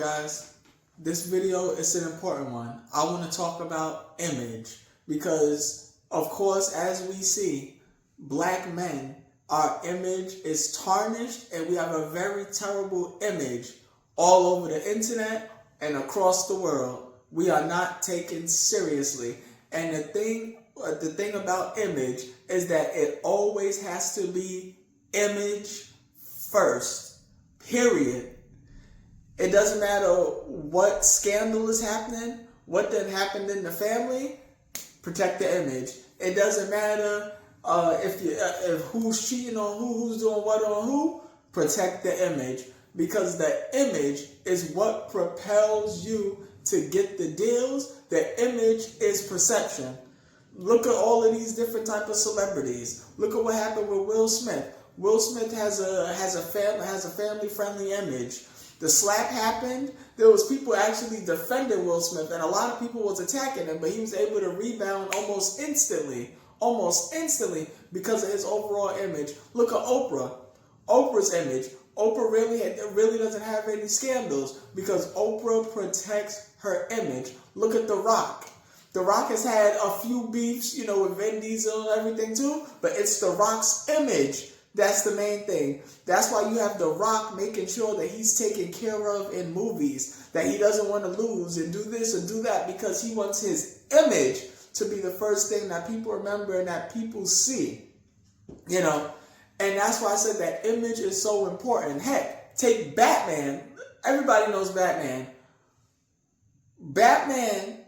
guys, this video is an important one. I want to talk about image because, of course, as we see, black men, our image is tarnished and we have a very terrible image all over the internet and across the world. We are not taken seriously. And the thing about image is that it always has to be image first, period. It doesn't matter what scandal is happening, what then happened in the family, protect the image. It doesn't matter if who's cheating on who's doing what on who, protect the image. Because the image is what propels you to get the deals. The image is perception. Look at all of these different type of celebrities. Look at what happened with Will Smith. Will Smith has a family friendly image. The slap happened. There was people actually defending Will Smith, and a lot of people was attacking him, but he was able to rebound almost instantly because of his overall image. Look at Oprah. Oprah's image. Oprah really doesn't have any scandals because Oprah protects her image. Look at The Rock. The Rock has had a few beefs, with Vin Diesel and everything too, but it's The Rock's image. That's the main thing. That's why you have The Rock making sure that he's taken care of in movies, that he doesn't want to lose and do this and do that because he wants his image to be the first thing that people remember and that people see. And that's why I said that image is so important. Heck, take Batman. Everybody knows Batman. Batman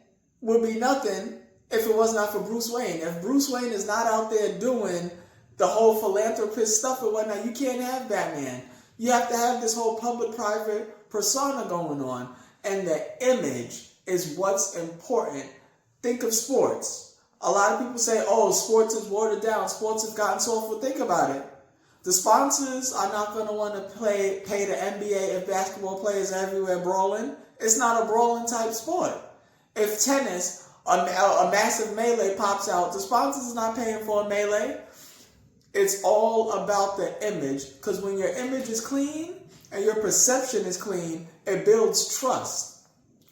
would be nothing if it was not for Bruce Wayne. If Bruce Wayne is not out there doing the whole philanthropist stuff and whatnot, you can't have Batman. You have to have this whole public-private persona going on. And the image is what's important. Think of sports. A lot of people say, sports is watered down. Sports has gotten soft. Think about it. The sponsors are not going to want to pay the NBA if basketball players are everywhere brawling. It's not a brawling type sport. If tennis, a massive melee pops out, the sponsors is not paying for a melee. It's all about the image, because when your image is clean and your perception is clean, it builds trust.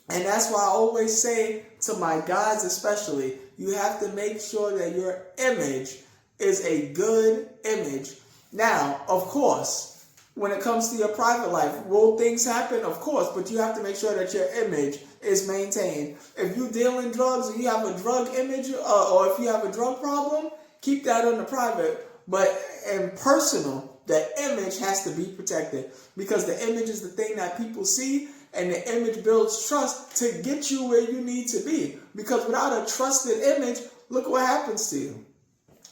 And that's why I always say to my guys especially, you have to make sure that your image is a good image. Now, of course, when it comes to your private life, will things happen? Of course, but you have to make sure that your image is maintained. If you deal in drugs and you have a drug image, or if you have a drug problem, keep that on the private. But in personal, the image has to be protected because the image is the thing that people see, and the image builds trust to get you where you need to be. Because without a trusted image, look what happens to you.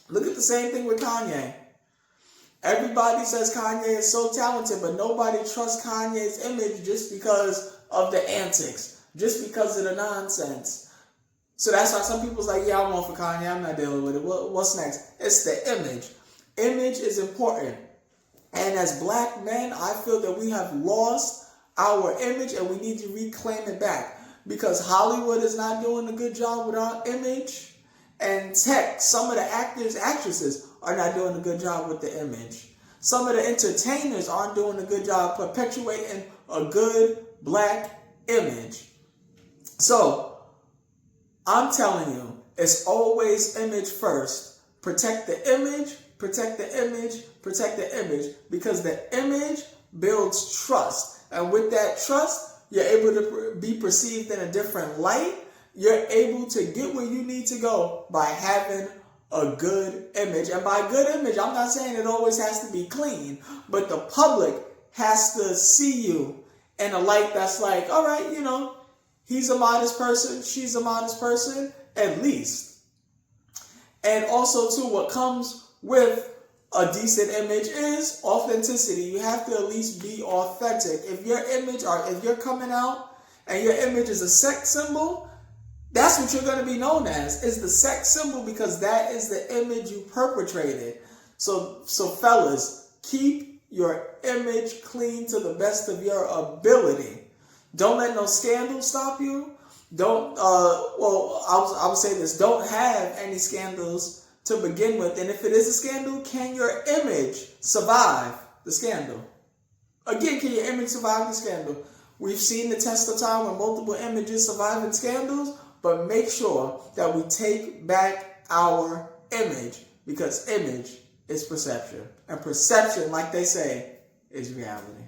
Look at the same thing with Kanye. Everybody says Kanye is so talented, but nobody trusts Kanye's image just because of the antics, just because of the nonsense. So that's why some people's like, I'm on for Kanye, I'm not dealing with it. What's next? It's the image. Image is important. And as black men, I feel that we have lost our image and we need to reclaim it back. Because Hollywood is not doing a good job with our image. And some of the actors, actresses are not doing a good job with the image. Some of the entertainers aren't doing a good job perpetuating a good black image. So, I'm telling you, it's always image first. Protect the image, protect the image, protect the image. Because the image builds trust. And with that trust, you're able to be perceived in a different light. You're able to get where you need to go by having a good image. And by good image, I'm not saying it always has to be clean, but the public has to see you in a light that's like, all right, he's a modest person, she's a modest person, at least. And also, too, what comes with a decent image is authenticity. You have to at least be authentic. If your image, or if you're coming out and your image is a sex symbol, that's what you're going to be known as, is the sex symbol, because that is the image you perpetrated. So fellas, keep your image clean to the best of your ability. Don't let no scandal stop you. I would say this, don't have any scandals to begin with. And if it is a scandal, can your image survive the scandal? Again, can your image survive the scandal? We've seen the test of time when multiple images survive in scandals, but make sure that we take back our image, because image is perception. And perception, like they say, is reality.